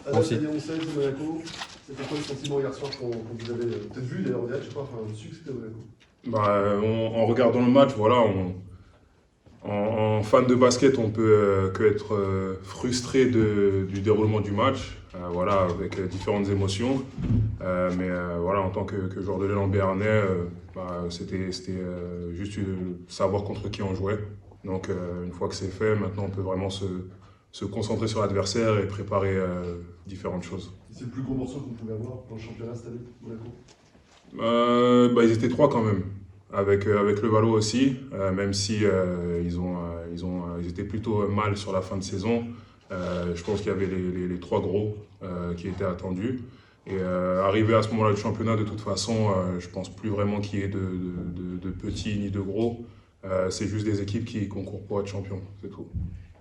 Adam, c'est 11-16 de Monaco. C'était quoi le sentiment hier soir quand vous avez peut-être vu d'ailleurs en direct, je sais pas, enfin, su que c'était Monaco? En regardant le match, voilà, en fan de basket, on peut que être frustré du déroulement du match, voilà, avec différentes émotions. Voilà, en tant que joueur de l'élan béarnais, c'était juste savoir contre qui on jouait. Donc une fois que c'est fait, maintenant on peut vraiment se concentrer sur l'adversaire et préparer différentes choses. C'est le plus gros morceau que vous pouvez avoir dans le championnat cette année, Monaco? Ils étaient trois quand même, avec le Valo aussi, même si ils étaient plutôt mal sur la fin de saison. Je pense qu'il y avait les trois gros qui étaient attendus. Et arrivé à ce moment-là du championnat, de toute façon, je pense plus vraiment qu'il y ait de petits ni de gros. C'est juste des équipes qui concourent pour être champions, c'est tout.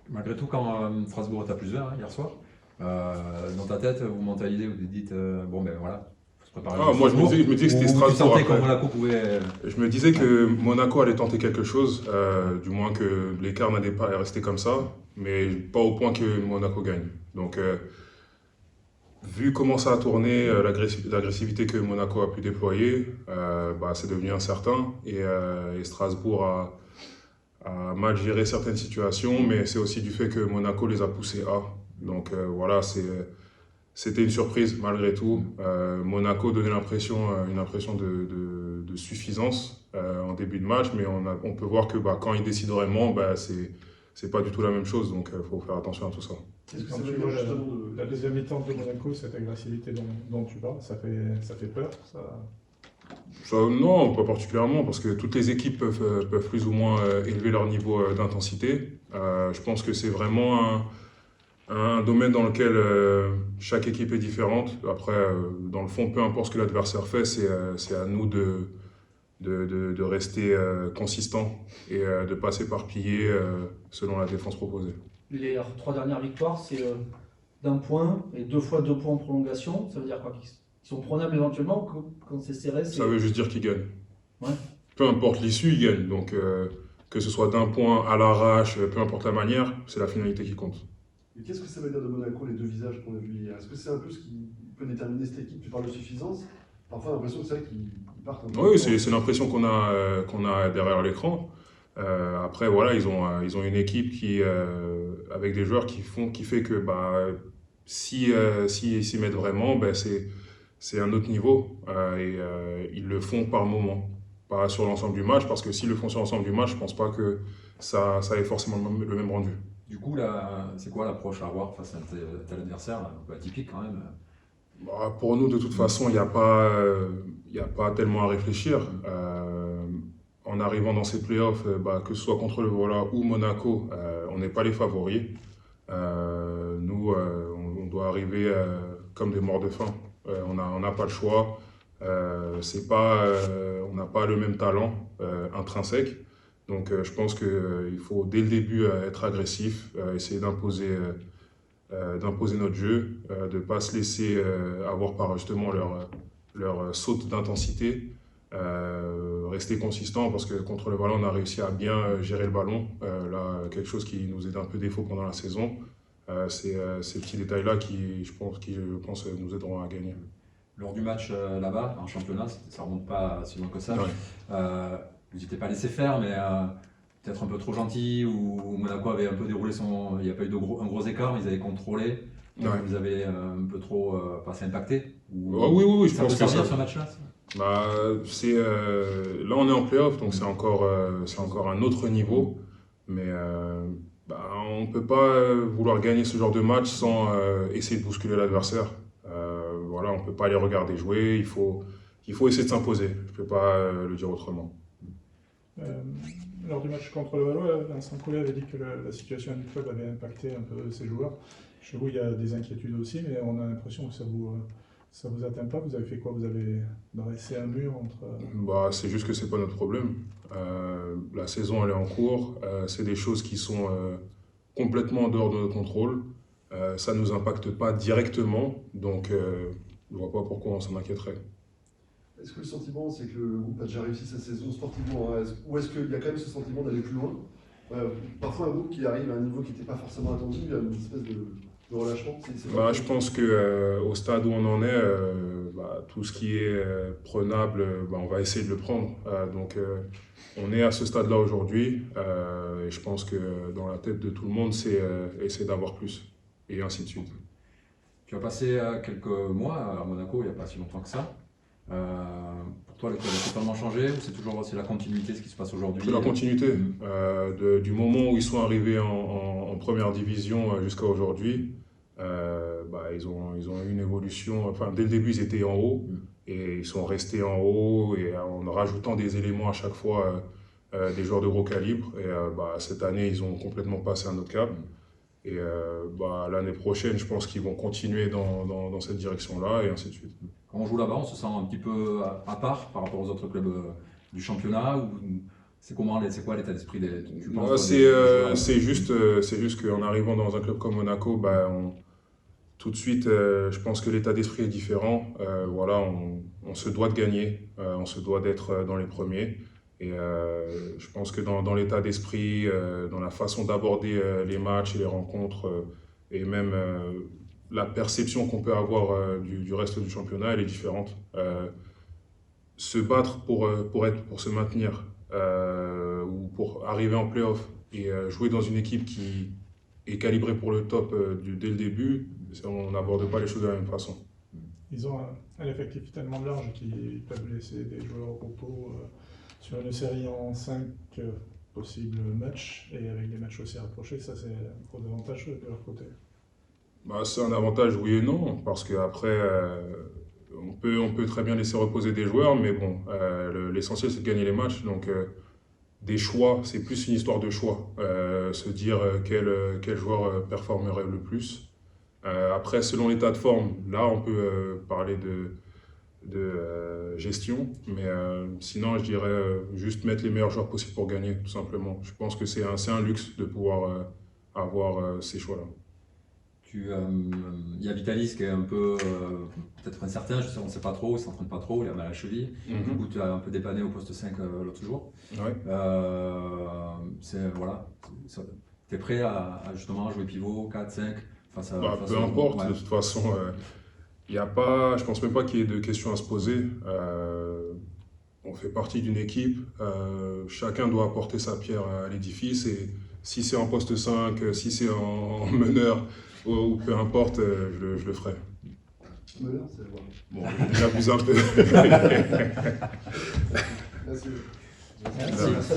Malgré tout, quand Strasbourg t'a plus vert hier soir, dans ta tête, vous mentalisez, vous vous dites bon ben voilà, faut se préparer. Moi je me disais que c'était Strasbourg. Tu sentais que Après. Monaco pouvait. Je me disais que Monaco allait tenter quelque chose, du moins que l'écart n'allait pas rester comme ça, mais pas au point que Monaco gagne. Donc, vu comment ça a tourné, l'agressivité que Monaco a pu déployer, c'est devenu incertain. Et Strasbourg a mal géré certaines situations, mais c'est aussi du fait que Monaco les a poussés à. Donc voilà, c'était une surprise malgré tout. Monaco donnait une impression de suffisance en début de match, mais on peut voir que quand ils décident vraiment, c'est pas du tout la même chose, donc il faut faire attention à tout ça. Est-ce que Quand ça tu veut dire vois justement la deuxième mi-temps de Monaco, cette agressivité dont tu parles, ça fait peur Non, pas particulièrement, parce que toutes les équipes peuvent plus ou moins élever leur niveau d'intensité. Je pense que c'est vraiment un domaine dans lequel chaque équipe est différente. Après, dans le fond, peu importe ce que l'adversaire fait, c'est à nous de rester consistant et de ne pas s'éparpiller selon la défense proposée. Les trois dernières victoires, c'est d'un point et 2 fois 2 points en prolongation. Ça veut dire quoi? Qu'ils sont prenables éventuellement quand c'est serré? Ça veut juste dire qu'ils gagnent. Ouais. Peu importe l'issue, ils gagnent. Donc, que ce soit d'un point à l'arrache, peu importe la manière, c'est la finalité qui compte. Et qu'est-ce que ça veut dire de Monaco, les deux visages qu'on a vus hier? Est-ce que c'est un peu ce qui peut déterminer cette équipe? Tu parles de suffisance. Parfois, on a l'impression que c'est vrai qu'ils partent un peu. Oui, c'est l'impression qu'on a derrière l'écran. Après, voilà, ils ont une équipe avec des joueurs qui fait que s'ils s'y mettent vraiment, c'est un autre niveau. Ils le font par moment, pas sur l'ensemble du match, parce que s'ils le font sur l'ensemble du match, je pense pas que ça ait forcément le même rendu. Du coup, là, c'est quoi l'approche à avoir face à tel adversaire, un peu atypique quand même? Pour nous, de toute façon, il n'y a pas tellement à réfléchir. En arrivant dans ces playoffs, que ce soit contre le Vola ou Monaco, on n'est pas les favoris. Nous, on doit arriver comme des morts de faim. On n'a pas le choix. On n'a pas le même talent intrinsèque. Donc je pense qu'il faut dès le début être agressif, essayer d'imposer notre jeu, de ne pas se laisser avoir par justement leur saute d'intensité. Rester consistant parce que contre le ballon on a réussi à bien gérer le ballon. Là, quelque chose qui nous est un peu défaut pendant la saison. C'est ces petits détails-là qui, je pense, nous aideront à gagner. Lors du match là-bas, en championnat, ça remonte pas si loin que ça. Ouais. Vous n'étiez pas laissé faire, mais peut-être un peu trop gentil, ou Monaco avait un peu déroulé il n'y a pas eu un gros écart, mais ils avaient contrôlé. Ouais. Vous avez un peu trop passé impacté. Oui, je pense que ça. Ce match-là. Là, on est en play-off, donc c'est encore un autre niveau. Mais on ne peut pas vouloir gagner ce genre de match sans essayer de bousculer l'adversaire. Voilà, on ne peut pas les regarder jouer, il faut essayer de s'imposer. Je ne peux pas le dire autrement. Lors du match contre le Valois, Vincent Collet avait dit que la situation du club avait impacté un peu ses joueurs. Chez vous, il y a des inquiétudes aussi, mais on a l'impression que ça vous atteint pas. Vous avez fait quoi? Vous avez dressé un mur entre... C'est juste que c'est pas notre problème. La saison, elle est en cours. C'est des choses qui sont complètement en dehors de notre contrôle. Ça ne nous impacte pas directement, donc je ne vois pas pourquoi on s'en inquiéterait. Est-ce que le sentiment, c'est que le groupe a déjà réussi sa saison sportivement, hein, ou est-ce qu'il y a quand même ce sentiment d'aller plus loin? Parfois, un groupe qui arrive à un niveau qui n'était pas forcément attendu, il y a une espèce le relâchement? Je pense qu'au stade où on en est, tout ce qui est prenable, on va essayer de le prendre. On est à ce stade-là aujourd'hui et je pense que dans la tête de tout le monde, c'est essayer d'avoir plus et ainsi de suite. Tu as passé quelques mois à Monaco, il n'y a pas si longtemps que ça. Pour toi, le club a totalement changé ou c'est toujours la continuité de ce qui se passe aujourd'hui? C'est la continuité. Du moment où ils sont arrivés en première division jusqu'à aujourd'hui, ils ont eu une évolution. Enfin, dès le début, ils étaient en haut et ils sont restés en haut et en rajoutant des éléments à chaque fois, des joueurs de gros calibre. Et cette année, ils ont complètement passé un autre cap. Et l'année prochaine, je pense qu'ils vont continuer dans cette direction-là et ainsi de suite. Quand on joue là-bas, on se sent un petit peu à part par rapport aux autres clubs du championnat ou c'est quoi l'état d'esprit tu penses, c'est juste qu'en arrivant dans un club comme Monaco, tout de suite, je pense que l'état d'esprit est différent. On se doit de gagner, on se doit d'être dans les premiers. Et je pense que dans l'état d'esprit, dans la façon d'aborder les matchs et les rencontres, et même la perception qu'on peut avoir du reste du championnat, elle est différente. Se battre pour se maintenir ou pour arriver en play-off et jouer dans une équipe qui est calibrée pour le top dès le début, on n'aborde pas les choses de la même façon. Ils ont un effectif tellement large qu'ils peuvent laisser des joueurs au repos sur une série en 5 possibles matchs et avec des matchs aussi rapprochés. Ça, c'est un gros avantage de leur côté. C'est un avantage, oui et non, parce qu'après, on peut très bien laisser reposer des joueurs, mais bon, l'essentiel c'est de gagner les matchs. Donc, des choix, c'est plus une histoire de choix. Se dire quel joueur performerait le plus. Après, selon l'état de forme, là, on peut parler de gestion, mais sinon, je dirais juste mettre les meilleurs joueurs possibles pour gagner, tout simplement. Je pense que c'est un luxe de pouvoir avoir ces choix-là. Il y a Vitalis qui est un peu peut-être incertain, on ne sait pas trop, il ne s'entraîne pas trop, il a mal à la cheville. Du coup, tu as un peu dépanné au poste 5 l'autre jour. Ouais. Tu es prêt à justement jouer pivot, 4, 5 face à, peu importe, de toute façon, je ne pense même pas qu'il y ait de questions à se poser. On fait partie d'une équipe, chacun doit apporter sa pierre à l'édifice et si c'est en poste 5, si c'est en meneur, ou peu importe, je le ferai. Meneur, c'est bon. Bon, j'abuse un peu. Merci. Merci.